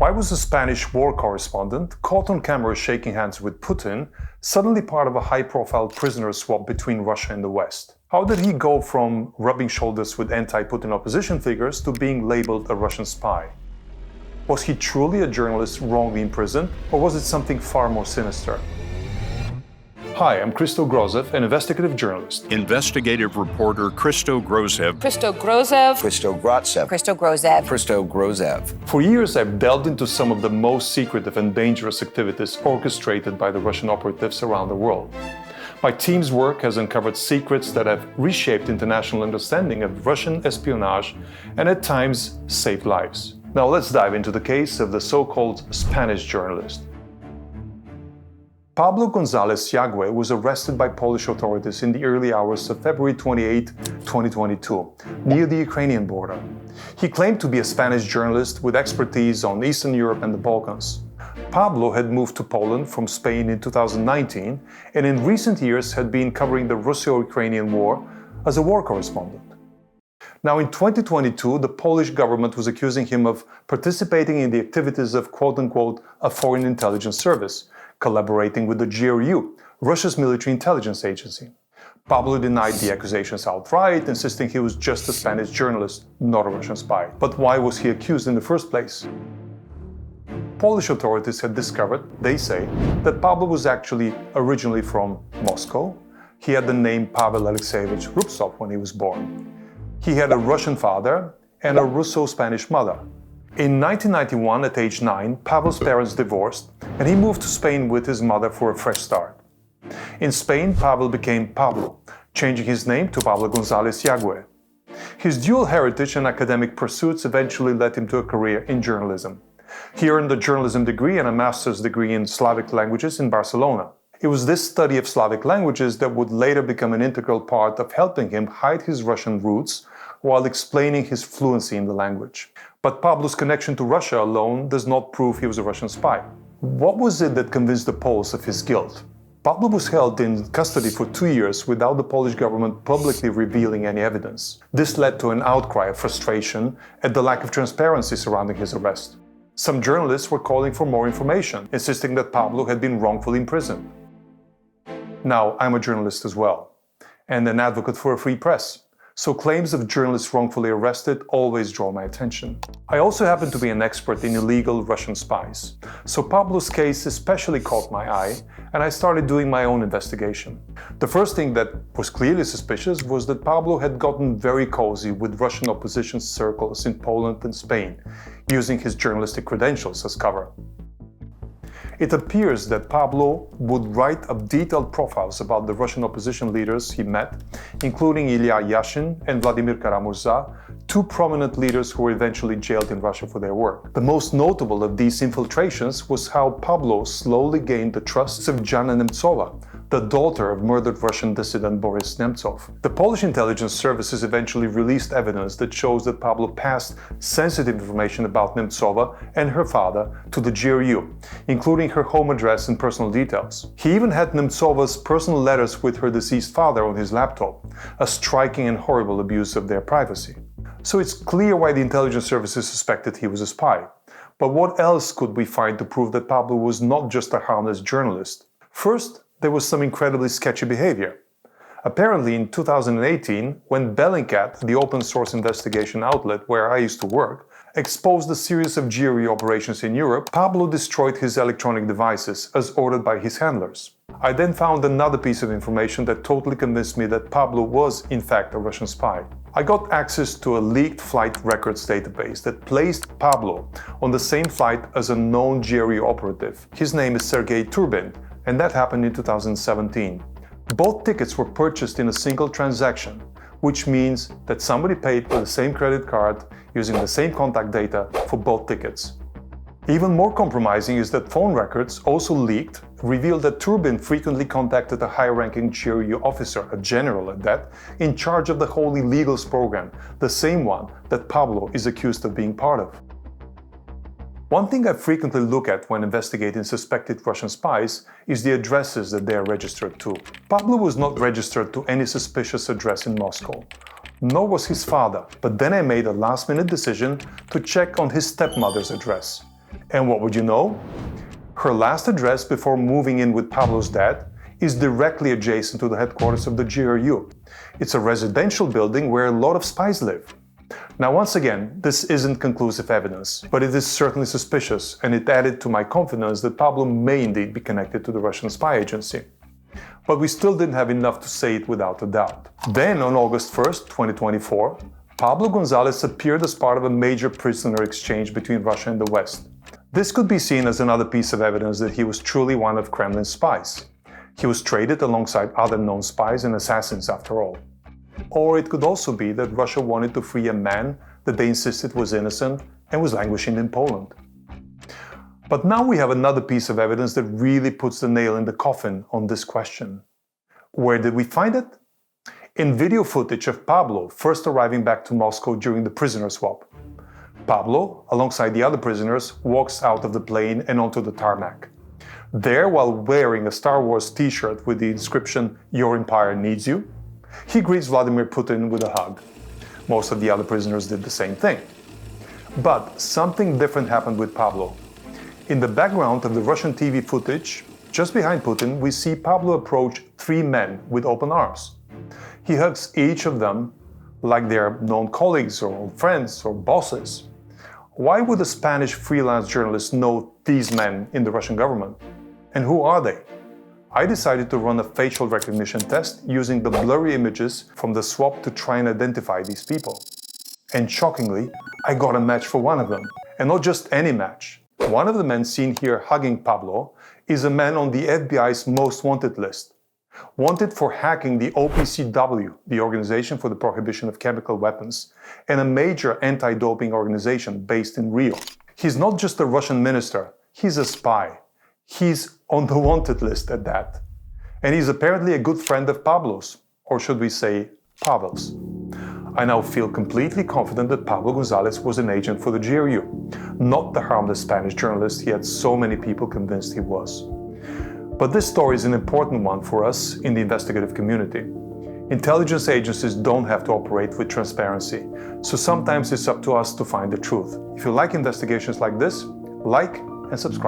Why was a Spanish war correspondent caught on camera shaking hands with Putin suddenly part of a high-profile prisoner swap between Russia and the West? How did he go from rubbing shoulders with anti-Putin opposition figures to being labeled a Russian spy? Was he truly a journalist wrongly imprisoned, or was it something far more sinister? Hi, I'm Christo Grozev, an investigative journalist. Investigative reporter Christo Grozev. Christo Grozev. Christo Grozev. Christo Grozev. Christo Grozev. For years, I've delved into some of the most secretive and dangerous activities orchestrated by the Russian operatives around the world. My team's work has uncovered secrets that have reshaped international understanding of Russian espionage and at times saved lives. Now let's dive into the case of the so-called Spanish journalist. Pablo Gonzalez was arrested by Polish authorities in the early hours of February 28, 2022, near the Ukrainian border. He claimed to be a Spanish journalist with expertise on Eastern Europe and the Balkans. Pablo had moved to Poland from Spain in 2019 and in recent years had been covering the Russo-Ukrainian war as a war correspondent. Now in 2022, the Polish government was accusing him of participating in the activities of quote-unquote a foreign intelligence service, collaborating with the GRU, Russia's military intelligence agency. Pablo denied the accusations outright, insisting he was just a Spanish journalist, not a Russian spy. But why was he accused in the first place? Polish authorities had discovered, they say, that Pablo was actually originally from Moscow. He had the name Pavel Alexeyevich Rubtsov when he was born. He had a Russian father and a Russo-Spanish mother. In 1991, at age 9, Pavel's parents divorced and he moved to Spain with his mother for a fresh start. In Spain, Pavel became Pablo, changing his name to Pablo Gonzalez. His dual heritage and academic pursuits eventually led him to a career in journalism. He earned a journalism degree and a master's degree in Slavic languages in Barcelona. It was this study of Slavic languages that would later become an integral part of helping him hide his Russian roots while explaining his fluency in the language. But Pablo's connection to Russia alone does not prove he was a Russian spy. What was it that convinced the Poles of his guilt? Pablo was held in custody for 2 years without the Polish government publicly revealing any evidence. This led to an outcry of frustration at the lack of transparency surrounding his arrest. Some journalists were calling for more information, insisting that Pablo had been wrongfully imprisoned. Now, I'm a journalist as well, and an advocate for a free press. So claims of journalists wrongfully arrested always draw my attention. I also happen to be an expert in illegal Russian spies. So Pablo's case especially caught my eye, and I started doing my own investigation. The first thing that was clearly suspicious was that Pablo had gotten very cozy with Russian opposition circles in Poland and Spain, using his journalistic credentials as cover. It appears that Pablo would write up detailed profiles about the Russian opposition leaders he met, including Ilya Yashin and Vladimir Kara-Murza, two prominent leaders who were eventually jailed in Russia for their work. The most notable of these infiltrations was how Pablo slowly gained the trust of Jana Nemtsova, the daughter of murdered Russian dissident Boris Nemtsov. The Polish intelligence services eventually released evidence that shows that Pablo passed sensitive information about Nemtsova and her father to the GRU, including her home address and personal details. He even had Nemtsova's personal letters with her deceased father on his laptop, a striking and horrible abuse of their privacy. So it's clear why the intelligence services suspected he was a spy. But what else could we find to prove that Pablo was not just a harmless journalist? First, there was some incredibly sketchy behavior. Apparently in 2018, when Bellingcat, the open source investigation outlet where I used to work, exposed a series of GRU operations in Europe, Pablo destroyed his electronic devices as ordered by his handlers. I then found another piece of information that totally convinced me that Pablo was in fact a Russian spy. I got access to a leaked flight records database that placed Pablo on the same flight as a known GRU operative. His name is Sergei Turbin, and that happened in 2017. Both tickets were purchased in a single transaction, which means that somebody paid with the same credit card using the same contact data for both tickets. Even more compromising is that phone records, also leaked, revealed that Turbin frequently contacted a high-ranking GRU officer, a general at that, in charge of the whole illegals program, the same one that Pablo is accused of being part of. One thing I frequently look at when investigating suspected Russian spies is the addresses that they are registered to. Pablo was not registered to any suspicious address in Moscow, nor was his father, but then I made a last-minute decision to check on his stepmother's address. And what would you know? Her last address before moving in with Pablo's dad is directly adjacent to the headquarters of the GRU. It's a residential building where a lot of spies live. Now, once again, this isn't conclusive evidence, but it is certainly suspicious, and it added to my confidence that Pablo may indeed be connected to the Russian spy agency. But we still didn't have enough to say it without a doubt. Then, on August 1st, 2024, Pablo Gonzalez appeared as part of a major prisoner exchange between Russia and the West. This could be seen as another piece of evidence that he was truly one of Kremlin's spies. He was traded alongside other known spies and assassins, after all. Or it could also be that Russia wanted to free a man that they insisted was innocent and was languishing in Poland. But now we have another piece of evidence that really puts the nail in the coffin on this question. Where did we find it? In video footage of Pablo first arriving back to Moscow during the prisoner swap. Pablo, alongside the other prisoners, walks out of the plane and onto the tarmac. There, while wearing a Star Wars t-shirt with the inscription, "Your Empire needs you," he greets Vladimir Putin with a hug. Most of the other prisoners did the same thing. But something different happened with Pablo. In the background of the Russian TV footage, just behind Putin, we see Pablo approach 3 men with open arms. He hugs each of them like they're known colleagues or old friends or bosses. Why would a Spanish freelance journalist know these men in the Russian government? And who are they? I decided to run a facial recognition test using the blurry images from the swap to try and identify these people. And shockingly, I got a match for one of them. And not just any match. One of the men seen here hugging Pablo is a man on the FBI's most wanted list. Wanted for hacking the OPCW, the Organization for the Prohibition of Chemical Weapons, and a major anti-doping organization based in Rio. He's not just a Russian minister, he's a spy. He's on the wanted list at that. And he's apparently a good friend of Pablo's, or should we say, Pavel's. I now feel completely confident that Pablo Gonzalez was an agent for the GRU, not the harmless Spanish journalist he had so many people convinced he was. But this story is an important one for us in the investigative community. Intelligence agencies don't have to operate with transparency, so sometimes it's up to us to find the truth. If you like investigations like this, like and subscribe.